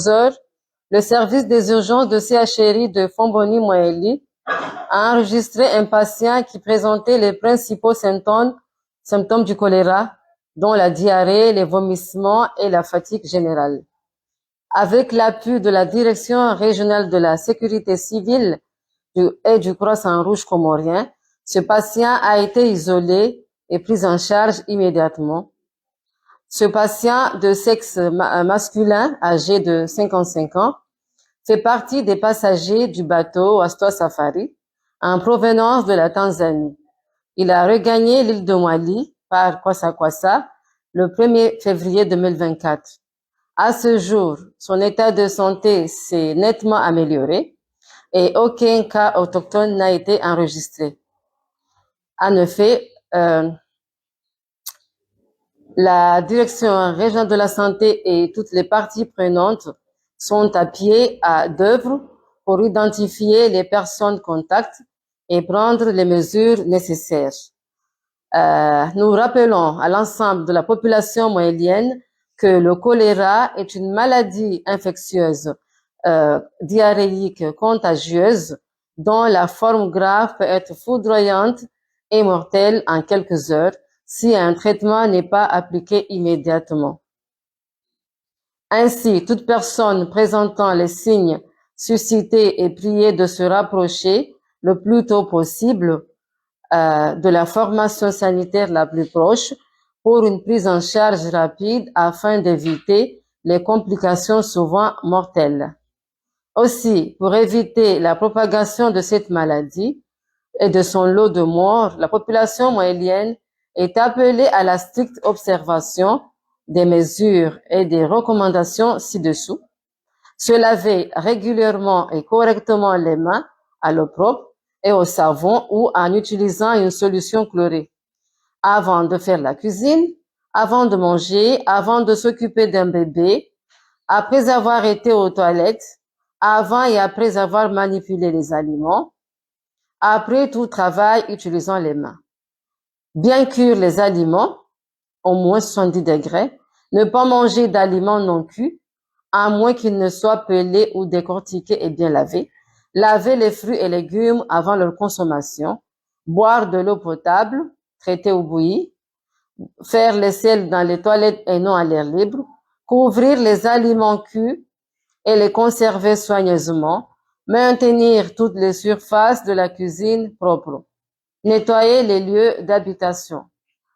heures, le service des urgences de CHRI de Fomboni-Moeli a enregistré un patient qui présentait les principaux symptômes du choléra, dont la diarrhée, les vomissements et la fatigue générale. Avec l'appui de la Direction régionale de la sécurité civile et du Croissant-Rouge comorien, ce patient a été isolé et pris en charge immédiatement. Ce patient de sexe masculin, âgé de 55 ans, fait partie des passagers du bateau Astor Safari en provenance de la Tanzanie. Il a regagné l'île de Mwali par Kwassa le 1er février 2024. À ce jour, son état de santé s'est nettement amélioré et aucun cas autochtone n'a été enregistré. En effet, la Direction régionale de la santé et toutes les parties prenantes sont à pied d'œuvre pour identifier les personnes contacts et prendre les mesures nécessaires. Nous rappelons à l'ensemble de la population moélienne que le choléra est une maladie infectieuse diarrhéique contagieuse dont la forme grave peut être foudroyante et mortelle en quelques heures si un traitement n'est pas appliqué immédiatement. Ainsi, toute personne présentant les signes suscités est priée de se rapprocher le plus tôt possible de la formation sanitaire la plus proche pour une prise en charge rapide afin d'éviter les complications souvent mortelles. Aussi, pour éviter la propagation de cette maladie et de son lot de morts, la population moélienne est appelée à la stricte observation des mesures et des recommandations ci-dessous. Se laver régulièrement et correctement les mains à l'eau propre et au savon ou en utilisant une solution chlorée. Avant de faire la cuisine, avant de manger, avant de s'occuper d'un bébé, après avoir été aux toilettes, avant et après avoir manipulé les aliments, après tout travail utilisant les mains. Bien cuire les aliments, au moins 70 degrés, ne pas manger d'aliments non cuits, à moins qu'ils ne soient pelés ou décortiqués et bien lavés, laver les fruits et légumes avant leur consommation, boire de l'eau potable, traitée ou bouillie, faire les selles dans les toilettes et non à l'air libre, couvrir les aliments cuits et les conserver soigneusement, maintenir toutes les surfaces de la cuisine propres, nettoyer les lieux d'habitation.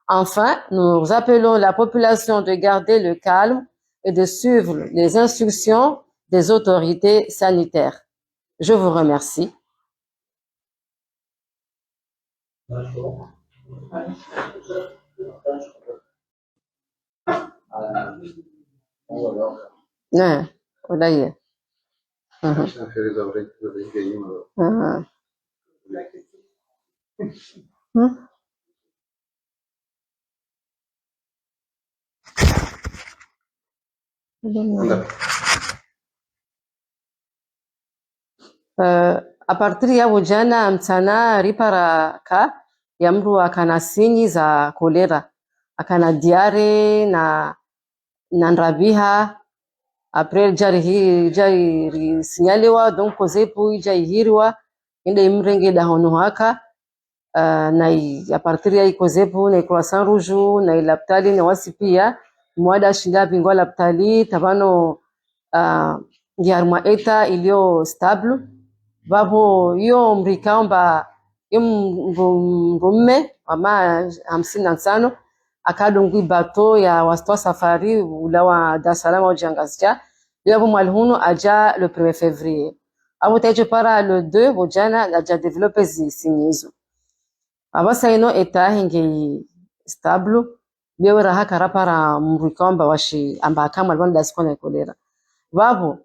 Enfin, nous appelons la population de garder le calme et de suivre les instructions des autorités sanitaires. Je vous remercie. A partir ya jana mchana ripara ka ya mru akana sinyi za kolera, akana diare na nrabiha après jari sinyalewa donc kozepu jai hirwa inde imrenge da hono haka na a partir ya ikozepu na Croissant Rouge na laptali na wasipia mwada shinda bingwa laptali tabano yarma eta ilio stable babu yo mrikaomba mrume ama 55 akadungwi bato ya Astor Safari ulawa Dar es Salaam au Jangasja yabo malhuno aja le 1er février abo teje para le 2 bojana aja développer sinyizo abasa ino eta hinge stable bewera haka para mrikaomba washi amba kama banda skone kolera babo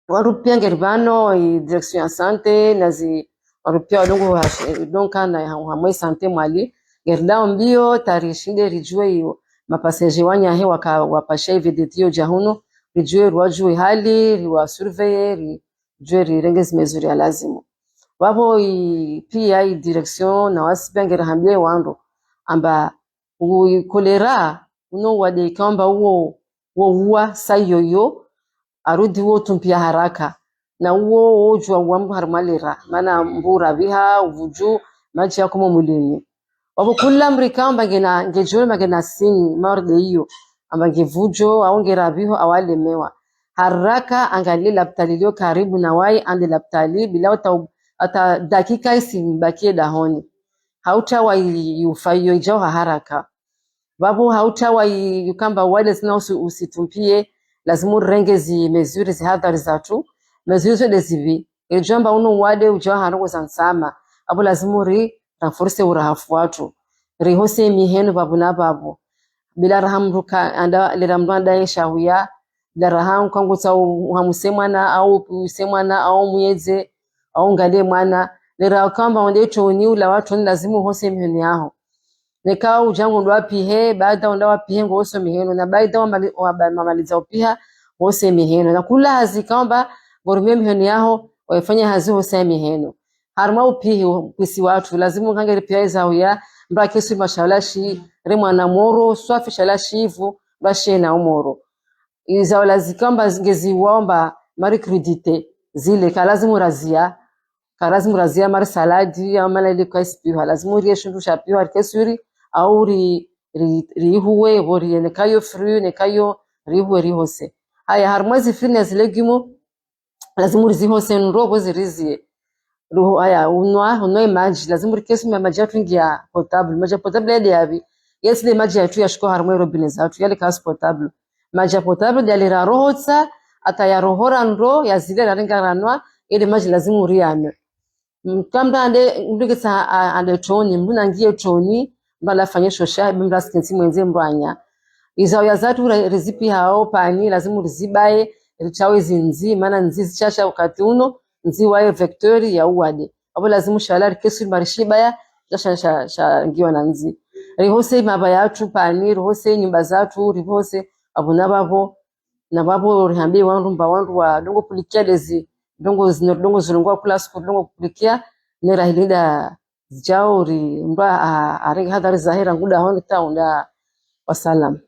warupia ngerbano direction ya santé nazi warupia dongo donka na hamwe santé mwali gerda mbio tarishinde rijue mapaseje wanya he wapasha videtio jahuno rijue rwajue hali riwa surveiller rijue rirengezi mezuri ya lazimu wabo pia direction na wasibengera hambie wando amba kolera uno wade kamba uwa sayoyo arudi wo tumpia haraka na uo ojwa wambu harmalira mana mbura biha uvuju maji yako mwilini wabo kula mrika ambagena ngejole magena sinyi marde hiyo ambage vujo au ngerabiho awalemewa haraka angalie laptali lio karibu na wai ande laptali bila ata dakika isimbakie dahoni hauta wai ufayo ijao haraka babu hauta wai yukamba wale zina usitumpie lazima urenge zi mesure zi hadhari zatu mesure zode zivi ejamba unu wade ujao harango zansama abo lazima uri ranforce urahafu watu rihose mihenu babu na babu bila rahamruka anda liramranda yeshahuya bila raham kwangu sa hamusemana au usemana au muyeze au ngale mwana lera kamba onde choni ula watu lazima hose mihenu yao nekao ujangu ndo wapihe baada ndo wapihe ngoso mihenu na baada wamaliza upiha hose mihenu na kula hazi kamba gorumie mihenu yao waifanya hazi hose mihenu harma upihe pisi watu lazima ngangere pia zahuya mba kesu mashalashi remwa na moro swafi shalashi ivu bashe na umoro iza lazikamba ngezi waomba mari credite zile kalazimu razia mari saladi amala ile kwa spiwa lazimu rieshu shapiwa kesuri au rihuwe bori nekayo free nekayo rihuwe rihose haya harmazi free zile gimo lazimu rizihose nrobo zirizie ruho haya unwa maji lazima rikesi maji yatu ingia potable yade yabi yes le maji yatu yashiko harmo robine zatu yale kas potable maji potable yale rohotsa ata ya rohora nro ya zile raringa ranwa ile maji lazima uriane mkamba ndugesa ande choni mbuna ngie choni mbala fanye shosha mbla skensi mwenze mbanya izao ya zatu rizipi hao pani lazima rizibae richawe zinzi maana nzi zichasha wakati uno nzi wae vectori ya uwade abo lazima shalari kesu marishibaya jasha ngiwa na nzi rihose mabaya atu pani rihose nyumba zatu rihose abuna babo na babo rihambi wandu wa dongo kulikia lezi dongo zilungwa kula siku dongo kulikia nera hilida zijao ri mba arenga hadari zahira nguda honi taunda wasalam